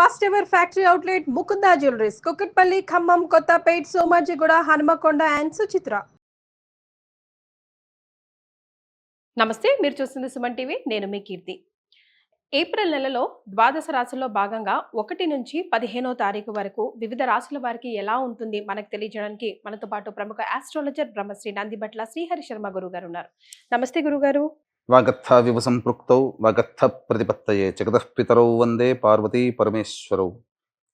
First ever factory outlet Mukunda jewelleries Kukatpally, Khammam, Kothapet, Somajiguda, Hanumakonda and Suchitra. నమస్తే, మీరు చూస్తుంది సుమన్ టీవీ. నేను మీ కీర్తి. ఏప్రిల్ నెలలో ద్వాదశ రాశుల్లో భాగంగా 1 నుంచి 15వ తారీఖు వరకు వివిధ రాశుల వారికి ఎలా ఉంటుంది మనకు తెలియజేయడానికి మనతో పాటు ప్రముఖ ఆస్ట్రాలజర్ బ్రహ్మశ్రీ నందిబట్ల శ్రీహరి శర్మ గురువు గారు ఉన్నారు. నమస్తే గురుగారు. వాగర్థ వివ సంపృక్తౌ వాగర్థ ప్రతిపత్తయే జగతః పితరౌ వందే పార్వతీ పరమేశ్వరౌ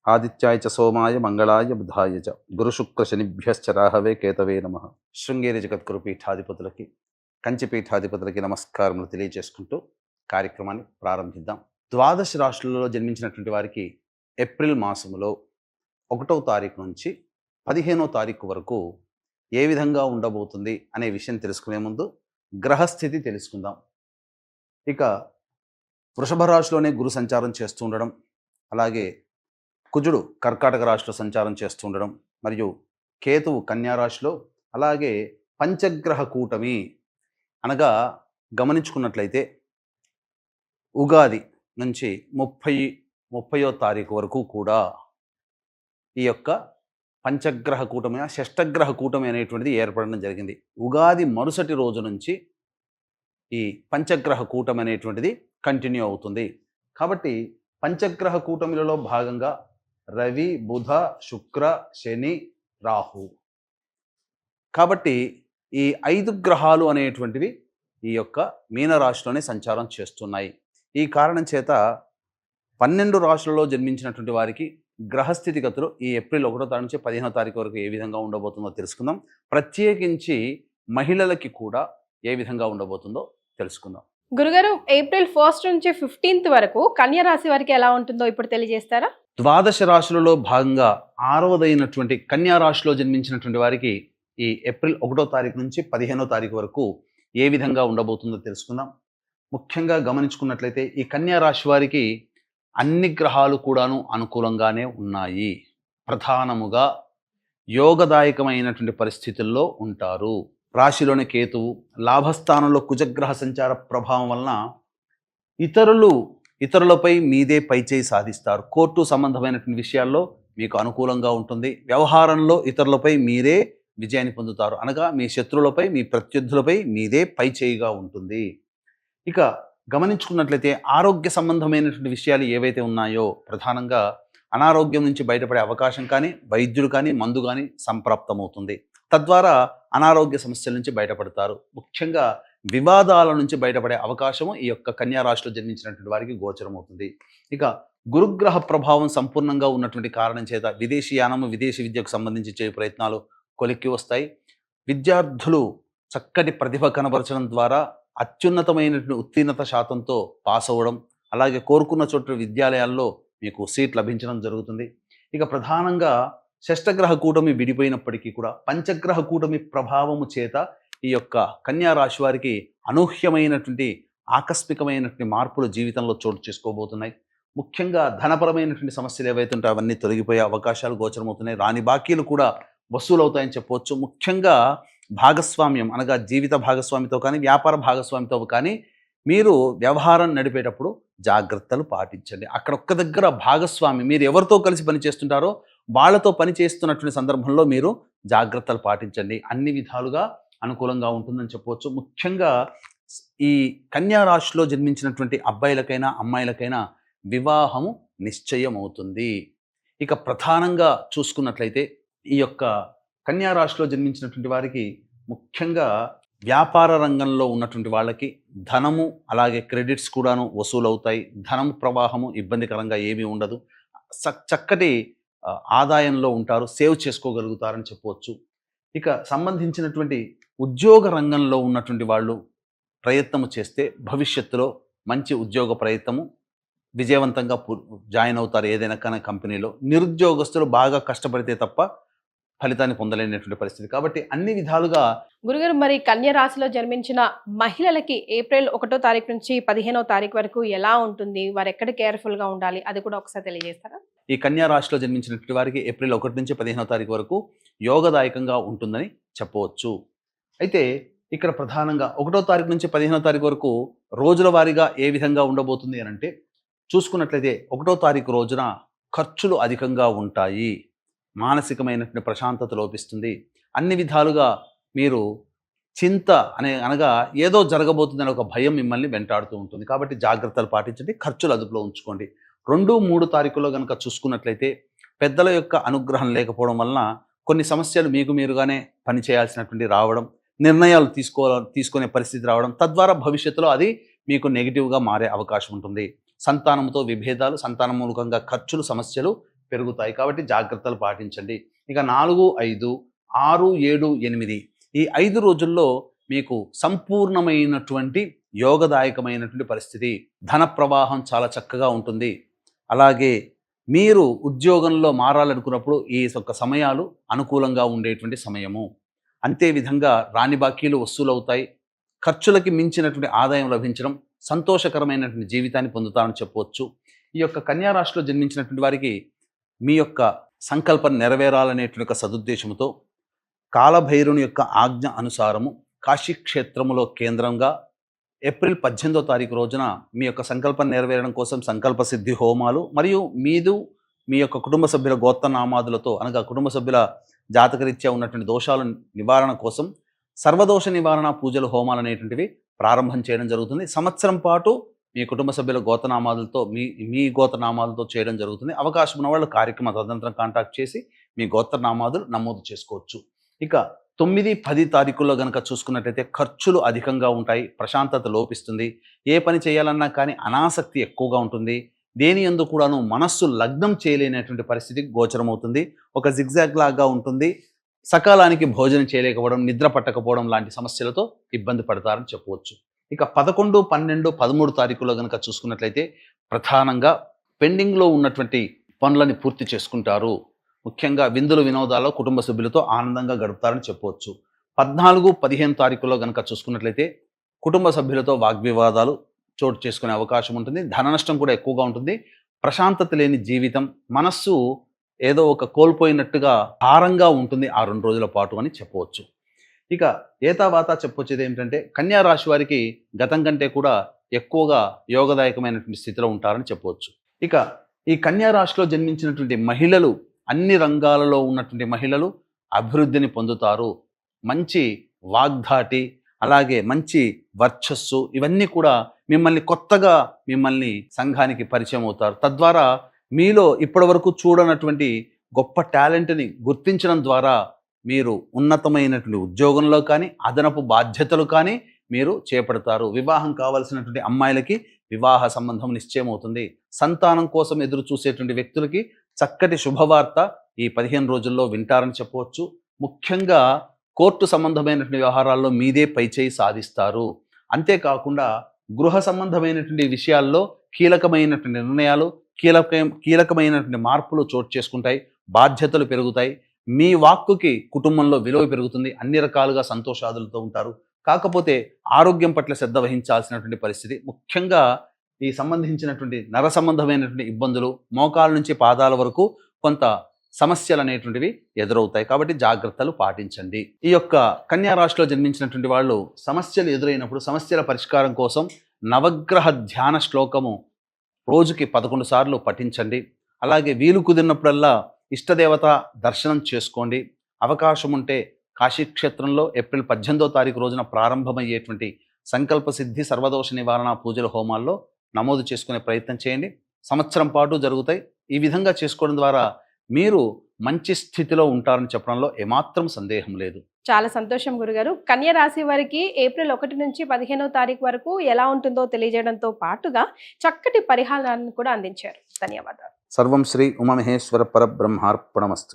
ఆదిత్యాయ చ సోమాయ మంగళాయ బుధాయ చ గురు శుక్ర శనిభ్యశ్చ రాహవే కేతవే నమః. శృంగేరి జగద్గురు పీఠాధిపతులకి, కంచి పీఠాధిపతులకి నమస్కారములు తెలియజేసుకుంటూ కార్యక్రమాన్ని ప్రారంభిద్దాం. ద్వాదశ రాశులలో జన్మించినటువంటి వారికి ఏప్రిల్ మాసములో 1వ తారీఖు నుంచి 15వ తారీఖు వరకు ఏ విధంగా ఉండబోతుంది అనే విషయం తెలుసుకునే ముందు గ్రహస్థితి తెలుసుకుందాం. ఇక వృషభ రాశిలోనే గురు సంచారం చేస్తూ ఉండడం, అలాగే కుజుడు కర్కాటక రాశిలో సంచారం చేస్తూ ఉండడం, మరియు కేతువు కన్యా రాశిలో, అలాగే పంచగ్రహ కూటమి అనగా గమనించుకున్నట్లయితే ఉగాది నుంచి 30వ తారీఖు వరకు కూడా ఈ యొక్క పంచగ్రహ కూటమి, షష్టగ్రహ కూటమి అనేటువంటిది ఏర్పడడం జరిగింది. ఉగాది మరుసటి రోజు నుంచి ఈ పంచగ్రహ కూటమి అనేటువంటిది కంటిన్యూ అవుతుంది. కాబట్టి పంచగ్రహ కూటమిలలో భాగంగా రవి, బుధ, శుక్ర, శని, రాహు, కాబట్టి ఈ 5 గ్రహాలు అనేటువంటివి ఈ యొక్క మీనరాశిలోనే సంచారం చేస్తున్నాయి. ఈ కారణం చేత 12 రాశులలో జన్మించినటువంటి వారికి గ్రహస్థితిగతులు ఈ ఏప్రిల్ 1వ తారీఖు నుంచి 15వ తారీఖు వరకు ఏ విధంగా ఉండబోతుందో తెలుసుకుందాం. ప్రత్యేకించి మహిళలకి కూడా ఏ విధంగా ఉండబోతుందో తెలుసుకుందాం. గురుగారు, ఏప్రిల్ 1 నుంచి 15th వరకు కన్యా రాశి వారికి ఎలా ఉంటుందో ఇప్పుడు తెలియజేస్తారా? ద్వాదశ రాశులలో భాగంగా 6వదైనటువంటి కన్యా రాశిలో జన్మించినటువంటి వారికి ఈ ఏప్రిల్ 1వ తారీఖు నుంచి 15వ తారీఖు వరకు ఏ విధంగా ఉండబోతుందో తెలుసుకుందాం. ముఖ్యంగా గమనించుకున్నట్లయితే ఈ కన్యా రాశి వారికి అన్ని గ్రహాలు కూడాను అనుకూలంగానే ఉన్నాయి. ప్రధానముగా యోగదాయకమైనటువంటి పరిస్థితుల్లో ఉంటారు. రాశిలోని కేతువు, లాభస్థానంలో కుజగ్రహ సంచార ప్రభావం వలన ఇతరులపై మీదే పైచేయి సాధిస్తారు. కోర్టు సంబంధమైనటువంటి విషయాల్లో మీకు అనుకూలంగా ఉంటుంది. వ్యవహారంలో ఇతరులపై మీరే విజయాన్ని పొందుతారు. అనగా మీ శత్రువులపై, మీ ప్రత్యర్థులపై మీదే పైచేయిగా ఉంటుంది. ఇక గమనించుకున్నట్లయితే ఆరోగ్య సంబంధమైనటువంటి విషయాలు ఏవైతే ఉన్నాయో, ప్రధానంగా అనారోగ్యం నుంచి బయటపడే అవకాశం కానీ, వైద్యుడు కానీ, మందు కానీ సంప్రాప్తమవుతుంది. తద్వారా అనారోగ్య సమస్యల నుంచి బయటపడతారు. ముఖ్యంగా వివాదాల నుంచి బయటపడే అవకాశము ఈ యొక్క కన్యా రాశిలో జన్మించినటువంటి వారికి గోచరమవుతుంది. ఇక గురుగ్రహ ప్రభావం సంపూర్ణంగా ఉన్నటువంటి కారణం చేత విదేశీయానము, విదేశీ విద్యకు సంబంధించి చేయ ప్రయత్నాలు కొలిక్కి వస్తాయి. విద్యార్థులు చక్కటి ప్రతిభ కనబరచడం ద్వారా అత్యున్నతమైనటువంటి ఉత్తీర్ణత శాతంతో పాస్ అవ్వడం, అలాగే కోరుకున్న చోట్ల విద్యాలయాల్లో మీకు సీట్ లభించడం జరుగుతుంది. ఇక ప్రధానంగా షష్టగ్రహ కూటమి విడిపోయినప్పటికీ కూడా పంచగ్రహ కూటమి ప్రభావము చేత ఈ యొక్క కన్యా రాశి వారికి అనూహ్యమైనటువంటి ఆకస్మికమైనటువంటి మార్పులు జీవితంలో చోటు చేసుకోబోతున్నాయి. ముఖ్యంగా ధనపరమైనటువంటి సమస్యలు ఏవైతే ఉంటాయో అవన్నీ తొలగిపోయే అవకాశాలు గోచరమవుతున్నాయి. రాని బాకీలు కూడా వసూలవుతాయని చెప్పవచ్చు. ముఖ్యంగా భాగస్వామ్యం అనగా జీవిత భాగస్వామితో కానీ, వ్యాపార భాగస్వామితో కానీ మీరు వ్యవహారం నడిపేటప్పుడు జాగ్రత్తలు పాటించండి. అక్కడ ఒక్క దగ్గర భాగస్వామి, మీరు ఎవరితో కలిసి పనిచేస్తుంటారో వాళ్ళతో పనిచేస్తున్నటువంటి సందర్భంలో మీరు జాగ్రత్తలు పాటించండి. అన్ని విధాలుగా అనుకూలంగా ఉంటుందని చెప్పవచ్చు. ముఖ్యంగా ఈ కన్యా రాశిలో జన్మించినటువంటి అబ్బాయిలకైనా అమ్మాయిలకైనా వివాహము నిశ్చయం అవుతుంది. ఇక ప్రధానంగా చూసుకున్నట్లయితే ఈ యొక్క కన్యా రాశిలో జన్మించినటువంటి వారికి ముఖ్యంగా వ్యాపార రంగంలో ఉన్నటువంటి వాళ్ళకి ధనము, అలాగే క్రెడిట్స్ కూడాను వసూలవుతాయి. ధనం ప్రవాహము ఇబ్బందికరంగా ఏమీ ఉండదు. చక్కటి ఆదాయంలో ఉంటారు, సేవ్ చేసుకోగలుగుతారని చెప్పవచ్చు. ఇక సంబంధించినటువంటి ఉద్యోగ రంగంలో ఉన్నటువంటి వాళ్ళు ప్రయత్నము చేస్తే భవిష్యత్తులో మంచి ఉద్యోగ ప్రయత్నము విజయవంతంగా జాయిన్ అవుతారు ఏదైనా కానీ కంపెనీలో. నిరుద్యోగస్తులు బాగా కష్టపడితే తప్ప ఫలితాన్ని పొందలేనటువంటి పరిస్థితి. కాబట్టి అన్ని విధాలుగా గురుగారు, మరి కన్యా రాశిలో జన్మించిన మహిళలకి ఏప్రిల్ 1వ తారీఖు నుంచి 15వ తారీఖు వరకు ఎలా ఉంటుంది, వారు ఎక్కడ కేర్ఫుల్ గా ఉండాలి, అది కూడా ఒకసారి తెలియజేస్తారా? ఈ కన్యా రాశిలో జన్మించినటువంటి వారికి ఏప్రిల్ 1 నుంచి 15వ తారీఖు వరకు యోగదాయకంగా ఉంటుందని చెప్పవచ్చు. అయితే ఇక్కడ ప్రధానంగా 1వ తారీఖు నుంచి 15వ తారీఖు వరకు రోజుల వారీగా ఏ విధంగా ఉండబోతుంది అని అంటే, చూసుకున్నట్లయితే 1వ తారీఖు రోజున ఖర్చులు అధికంగా ఉంటాయి, మానసికమైనటువంటి ప్రశాంతత లోపిస్తుంది, అన్ని విధాలుగా మీరు చింత అనగా ఏదో జరగబోతుందనే ఒక భయం మిమ్మల్ని వెంటాడుతూ ఉంటుంది. కాబట్టి జాగ్రత్తలు పాటించండి, ఖర్చులు అదుపులో ఉంచుకోండి. 2-3 తారీఖుల్లో కనుక చూసుకున్నట్లయితే పెద్దల యొక్క అనుగ్రహం లేకపోవడం వలన కొన్ని సమస్యలు మీకు మీరుగానే పనిచేయాల్సినటువంటి రావడం, నిర్ణయాలు తీసుకునే పరిస్థితి రావడం, తద్వారా భవిష్యత్తులో అది మీకు నెగిటివ్గా మారే అవకాశం ఉంటుంది. సంతానంతో విభేదాలు, సంతానం మూలకంగా ఖర్చులు, సమస్యలు పెరుగుతాయి. కాబట్టి జాగ్రత్తలు పాటించండి. ఇక 4, 5, 6, 7, 8 ఈ 5 రోజుల్లో మీకు సంపూర్ణమైనటువంటి యోగదాయకమైనటువంటి పరిస్థితి. ధన ప్రవాహం చాలా చక్కగా ఉంటుంది. అలాగే మీరు ఉద్యోగంలో మారాలనుకున్నప్పుడు ఈ యొక్క సమయాలు అనుకూలంగా ఉండేటువంటి సమయము. అంతేవిధంగా రాని బాకీలు వసూలవుతాయి, ఖర్చులకి మించినటువంటి ఆదాయం లభించడం, సంతోషకరమైనటువంటి జీవితాన్ని పొందుతారని చెప్పవచ్చు. ఈ యొక్క కన్యా రాశిలో జన్మించినటువంటి వారికి మీ యొక్క సంకల్పం నెరవేరాలనేటువంటి ఒక సదుద్దేశంతో కాలభైరుని యొక్క ఆజ్ఞ అనుసారము కాశీక్షేత్రములో కేంద్రంగా ఏప్రిల్ 18వ తారీఖు రోజున మీ యొక్క సంకల్పం నెరవేరడం కోసం సంకల్ప సిద్ధి హోమాలు మరియు మీ యొక్క కుటుంబ సభ్యుల గోత్రనామాదులతో అనగా కుటుంబ సభ్యుల జాతకరీత్యా ఉన్నటువంటి దోషాల నివారణ కోసం సర్వదోష నివారణ పూజలు, హోమాలు అనేటువంటివి ప్రారంభం చేయడం జరుగుతుంది. సంవత్సరం పాటు మీ కుటుంబ సభ్యుల గోత్రనామాలతో మీ గోత్రనామాలతో చేయడం జరుగుతుంది. అవకాశం ఉన్న వాళ్ళు కార్యక్రమ తదనంతరం కాంటాక్ట్ చేసి మీ గోత్రనామాదులు నమోదు చేసుకోవచ్చు. ఇక 9, 10 తారీఖుల్లో కనుక చూసుకున్నట్లయితే ఖర్చులు అధికంగా ఉంటాయి, ప్రశాంతత లోపిస్తుంది, ఏ పని చేయాలన్నా కానీ అనాసక్తి ఎక్కువగా ఉంటుంది, దేని యందు కూడాను మనస్సు లగ్నం చేయలేనటువంటి పరిస్థితి గోచరమవుతుంది, ఒక జిగ్జాగ్ లాగా ఉంటుంది, సకాలానికి భోజనం చేయలేకపోవడం, నిద్ర పట్టకపోవడం లాంటి సమస్యలతో ఇబ్బంది పడతారని చెప్పవచ్చు. ఇక 11, 12, 13 తారీఖుల్లో కనుక చూసుకున్నట్లయితే ప్రధానంగా పెండింగ్లో ఉన్నటువంటి పనులని పూర్తి చేసుకుంటారు. ముఖ్యంగా విందులు వినోదాల్లో కుటుంబ సభ్యులతో ఆనందంగా గడుపుతారని చెప్పవచ్చు. 14, 15 తారీఖుల్లో కనుక చూసుకున్నట్లయితే కుటుంబ సభ్యులతో వాగ్వివాదాలు చోటు చేసుకునే అవకాశం ఉంటుంది, ధన నష్టం కూడా ఎక్కువగా ఉంటుంది, ప్రశాంతత లేని జీవితం, మనస్సు ఏదో ఒక కోల్పోయినట్టుగా భారంగా ఉంటుంది ఆ 2 రోజుల పాటు అని చెప్పవచ్చు. ఇక ఏతావాత చెప్పొచ్చేది ఏమిటంటే కన్యా రాశి వారికి గతం కంటే కూడా ఎక్కువగా యోగదాయకమైనటువంటి స్థితిలో ఉంటారని చెప్పవచ్చు. ఇక ఈ కన్యా రాశిలో జన్మించినటువంటి మహిళలు, అన్ని రంగాలలో ఉన్నటువంటి మహిళలు అభివృద్ధిని పొందుతారు. మంచి వాగ్ధాటి, అలాగే మంచి వర్చస్సు, ఇవన్నీ కూడా మిమ్మల్ని సంఘానికి పరిచయం అవుతారు. తద్వారా మీలో ఇప్పటివరకు చూడనటువంటి గొప్ప టాలెంట్ని గుర్తించడం ద్వారా మీరు ఉన్నతమైనటువంటి ఉద్యోగంలో కానీ అదనపు బాధ్యతలు కానీ మీరు చేపడతారు. వివాహం కావాల్సినటువంటి అమ్మాయిలకి వివాహ సంబంధం నిశ్చయం అవుతుంది. సంతానం కోసం ఎదురు చూసేటువంటి వ్యక్తులకి చక్కటి శుభవార్త ఈ 15 రోజుల్లో వింటారని చెప్పవచ్చు. ముఖ్యంగా కోర్టు సంబంధమైనటువంటి వ్యవహారాల్లో మీదే పైచేయి సాధిస్తారు. అంతేకాకుండా గృహ సంబంధమైనటువంటి విషయాల్లో కీలకమైనటువంటి నిర్ణయాలు, కీలకమైనటువంటి మార్పులు చోటు చేసుకుంటాయి, బాధ్యతలు పెరుగుతాయి, మీ వాక్కుకి కుటుంబంలో విలువ పెరుగుతుంది, అన్ని రకాలుగా సంతోషాదులతో ఉంటారు. కాకపోతే ఆరోగ్యం పట్ల శ్రద్ధ వహించాల్సినటువంటి పరిస్థితి, ముఖ్యంగా ఈ సంబంధించినటువంటి నర సంబంధమైనటువంటి ఇబ్బందులు, మోకాల నుంచి పాదాల వరకు కొంత సమస్యలు అనేటువంటివి ఎదురవుతాయి. కాబట్టి జాగ్రత్తలు పాటించండి. ఈ యొక్క కన్యా రాశిలో జన్మించినటువంటి వాళ్ళు సమస్యలు ఎదురైనప్పుడు సమస్యల పరిష్కారం కోసం నవగ్రహ ధ్యాన శ్లోకము రోజుకి 11 సార్లు పఠించండి. అలాగే వీలు కుదిరినప్పుడల్లా ఇష్టదేవత దర్శనం చేసుకోండి. అవకాశం ఉంటే కాశీక్షేత్రంలో ఏప్రిల్ 18వ తారీఖు రోజున ప్రారంభమయ్యేటువంటి సంకల్ప సిద్ధి, సర్వదోష నివారణ పూజల హోమాల్లో నమోదు చేసుకునే ప్రయత్నం చేయండి. సంవత్సరం పాటు జరుగుతాయి. ఈ విధంగా చేసుకోవడం ద్వారా మీరు మంచి స్థితిలో ఉంటారని చెప్పడంలో ఏమాత్రం సందేహం లేదు. చాలా సంతోషం గురుగారు. కన్యా రాశి వారికి ఏప్రిల్ 1 నుంచి 15వ తారీఖు వరకు ఎలా ఉంటుందో తెలియజేయడంతో పాటుగా చక్కటి పరిహారాలను కూడా అందించారు. ధన్యవాదాలు. సర్వం శ్రీ ఉమామహేశ్వర పరబ్రహ్మార్పణమస్తు.